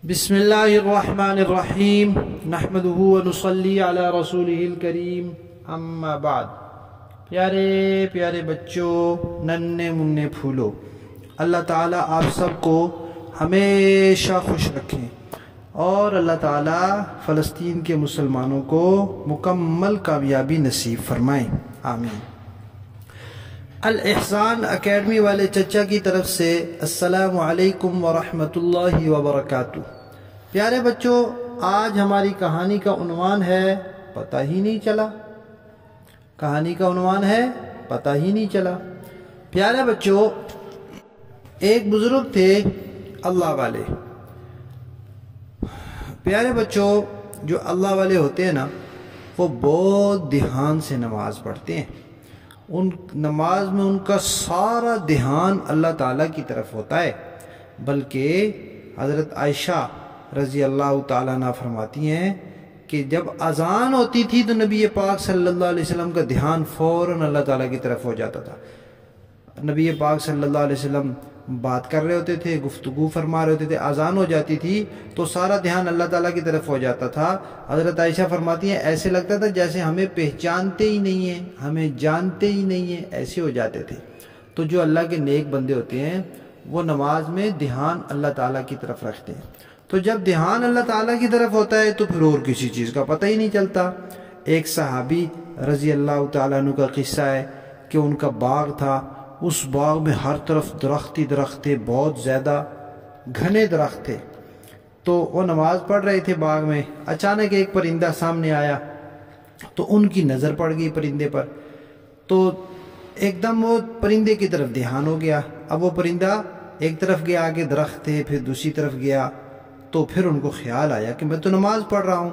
بسم اللہ الرحمن الرحیم نحمدہ ونصلی علی رسولہ الکریم اما بعد۔ پیارے پیارے بچوں، ننھے منھے پھولو، اللہ تعالیٰ آپ سب کو ہمیشہ خوش رکھیں اور اللہ تعالیٰ فلسطین کے مسلمانوں کو مکمل کامیابی نصیب فرمائیں، آمین۔ الاحسان اکیڈمی والے چچا کی طرف سے السلام علیکم ورحمۃ اللہ وبرکاتہ۔ پیارے بچوں، آج ہماری کہانی کا عنوان ہے پتہ ہی نہیں چلا۔ کہانی کا عنوان ہے پتہ ہی نہیں چلا۔ پیارے بچوں، ایک بزرگ تھے اللہ والے۔ پیارے بچوں، جو اللہ والے ہوتے ہیں نا، وہ بہت دھیان سے نماز پڑھتے ہیں۔ ان نماز میں ان کا سارا دھیان اللہ تعالیٰ کی طرف ہوتا ہے، بلکہ حضرت عائشہ رضی اللہ تعالیٰ عنہ فرماتی ہیں کہ جب اذان ہوتی تھی تو نبی پاک صلی اللہ علیہ وسلم کا دھیان فوراً اللہ تعالیٰ کی طرف ہو جاتا تھا۔ نبی پاک صلی اللہ علیہ وسلم بات کر رہے ہوتے تھے، گفتگو فرما رہے ہوتے تھے، اذان ہو جاتی تھی تو سارا دھیان اللہ تعالیٰ کی طرف ہو جاتا تھا۔ حضرت عائشہ فرماتی ہیں ایسے لگتا تھا جیسے ہمیں پہچانتے ہی نہیں ہیں، ہمیں جانتے ہی نہیں ہیں، ایسے ہو جاتے تھے۔ تو جو اللہ کے نیک بندے ہوتے ہیں وہ نماز میں دھیان اللہ تعالیٰ کی طرف رکھتے ہیں۔ تو جب دھیان اللہ تعالیٰ کی طرف ہوتا ہے تو پھر اور کسی چیز کا پتہ ہی نہیں چلتا۔ ایک صحابی رضی اللہ تعالیٰ عنہ کا قصہ ہے کہ ان کا باغ تھا، اس باغ میں ہر طرف درخت ہی درخت تھے، بہت زیادہ گھنے درخت تھے۔ تو وہ نماز پڑھ رہے تھے باغ میں، اچانک ایک پرندہ سامنے آیا تو ان کی نظر پڑ گئی پرندے پر، تو ایک دم وہ پرندے کی طرف دھیان ہو گیا۔ اب وہ پرندہ ایک طرف گیا، آگے درخت تھے، پھر دوسری طرف گیا، تو پھر ان کو خیال آیا کہ میں تو نماز پڑھ رہا ہوں۔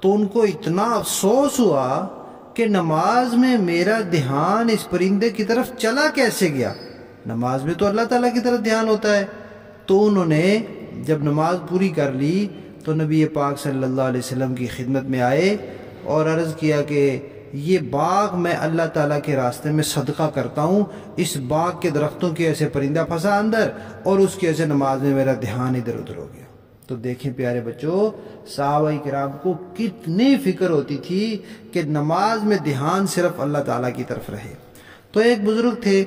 تو ان کو اتنا افسوس ہوا کہ نماز میں میرا دھیان اس پرندے کی طرف چلا کیسے گیا؟ نماز میں تو اللہ تعالیٰ کی طرف دھیان ہوتا ہے۔ تو انہوں نے جب نماز پوری کر لی تو نبی پاک صلی اللہ علیہ وسلم کی خدمت میں آئے اور عرض کیا کہ یہ باغ میں اللہ تعالیٰ کے راستے میں صدقہ کرتا ہوں، اس باغ کے درختوں کے ایسے پرندہ پھنسا اندر اور اس کی ایسے نماز میں میرا دھیان ادھر ادھر ہو گیا۔ تو دیکھیں پیارے بچوں، صحابہ کرام کو کتنی فکر ہوتی تھی کہ نماز میں دھیان صرف اللہ تعالیٰ کی طرف رہے۔ تو ایک بزرگ تھے،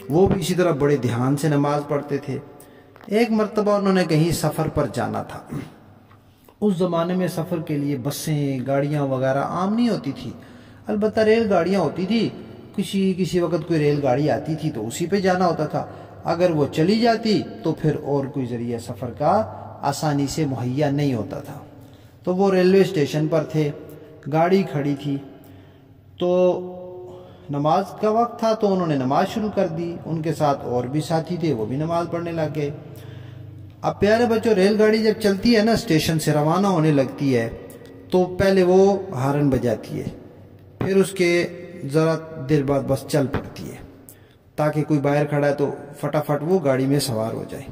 وہ بھی اسی طرح بڑے دھیان سے نماز پڑھتے تھے۔ ایک مرتبہ انہوں نے کہیں سفر پر جانا تھا۔ اس زمانے میں سفر کے لیے بسیں، گاڑیاں وغیرہ عام نہیں ہوتی تھی، البتہ ریل گاڑیاں ہوتی تھی۔ کسی وقت کوئی ریل گاڑی آتی تھی تو اسی پہ جانا ہوتا تھا، اگر وہ چلی جاتی تو پھر اور کوئی ذریعہ سفر کا آسانی سے مہیا نہیں ہوتا تھا۔ تو وہ ریلوے اسٹیشن پر تھے، گاڑی کھڑی تھی، تو نماز کا وقت تھا تو انہوں نے نماز شروع کر دی۔ ان کے ساتھ اور بھی ساتھی تھے، وہ بھی نماز پڑھنے لگ گئے۔ اب پیارے بچوں، ریل گاڑی جب چلتی ہے نا، اسٹیشن سے روانہ ہونے لگتی ہے تو پہلے وہ ہارن بجاتی ہے، پھر اس کے ذرا دیر بعد بس چل پڑتی ہے تاکہ کوئی باہر کھڑا ہے تو فٹافٹ وہ گاڑی میں سوار ہو جائے۔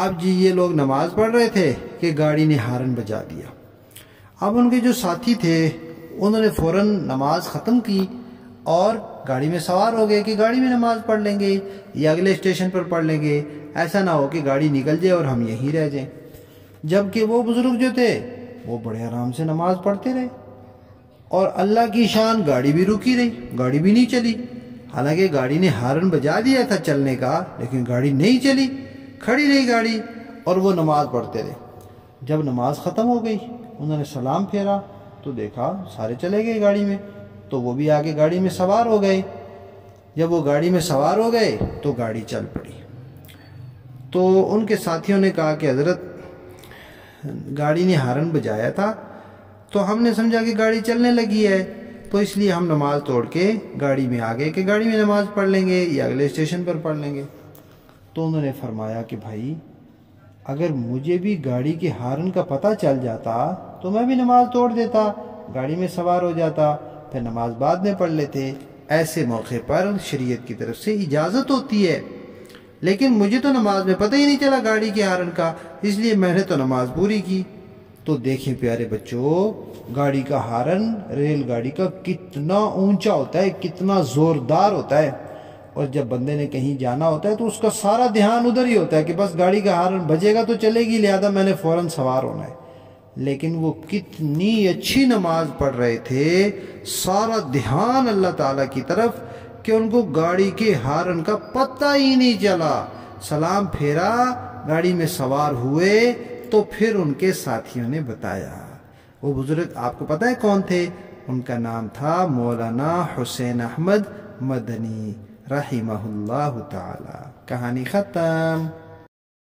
اب جی یہ لوگ نماز پڑھ رہے تھے کہ گاڑی نے ہارن بجا دیا۔ اب ان کے جو ساتھی تھے انہوں نے فوراً نماز ختم کی اور گاڑی میں سوار ہو گئے کہ گاڑی میں نماز پڑھ لیں گے یا اگلے اسٹیشن پر پڑھ لیں گے، ایسا نہ ہو کہ گاڑی نکل جائے اور ہم یہیں رہ جائیں۔ جبکہ وہ بزرگ جو تھے وہ بڑے آرام سے نماز پڑھتے رہے اور اللہ کی شان، گاڑی بھی رکی رہی، گاڑی بھی نہیں چلی۔ حالانکہ گاڑی نے ہارن بجا دیا تھا چلنے کا، لیکن گاڑی نہیں چلی، کھڑی رہی گاڑی اور وہ نماز پڑھتے رہے۔ جب نماز ختم ہو گئی، انہوں نے سلام پھیرا تو دیکھا سارے چلے گئے گاڑی میں، تو وہ بھی آگے گاڑی میں سوار ہو گئے۔ جب وہ گاڑی میں سوار ہو گئے تو گاڑی چل پڑی۔ تو ان کے ساتھیوں نے کہا کہ حضرت گاڑی نے ہارن بجایا تھا تو ہم نے سمجھا کہ گاڑی چلنے لگی ہے، تو اس لیے ہم نماز توڑ کے گاڑی میں آ گئے کہ گاڑی میں نماز پڑھ لیں گے یا اگلے اسٹیشن پر پڑھ لیں گے۔ تو انہوں نے فرمایا کہ بھائی، اگر مجھے بھی گاڑی کے ہارن کا پتہ چل جاتا تو میں بھی نماز توڑ دیتا، گاڑی میں سوار ہو جاتا، پھر نماز بعد میں پڑھ لیتے۔ ایسے موقع پر شریعت کی طرف سے اجازت ہوتی ہے، لیکن مجھے تو نماز میں پتہ ہی نہیں چلا گاڑی کے ہارن کا، اس لیے میں نے تو نماز پوری کی۔ تو دیکھیں پیارے بچوں، گاڑی کا ہارن ریل گاڑی کا کتنا اونچا ہوتا ہے، کتنا زوردار ہوتا ہے۔ اور جب بندے نے کہیں جانا ہوتا ہے تو اس کا سارا دھیان ادھر ہی ہوتا ہے کہ بس گاڑی کا ہارن بجے گا تو چلے گی، لہذا میں نے فوراً سوار ہونا ہے۔ لیکن وہ کتنی اچھی نماز پڑھ رہے تھے، سارا دھیان اللہ تعالیٰ کی طرف، کہ ان کو گاڑی کے ہارن کا پتہ ہی نہیں چلا۔ سلام پھیرا، گاڑی میں سوار ہوئے تو پھر ان کے ساتھیوں نے بتایا۔ وہ بزرگ آپ کو پتہ ہے کون تھے؟ ان کا نام تھا مولانا حسین احمد مدنی رحمہ اللہ تعالی۔ کہانی ختم۔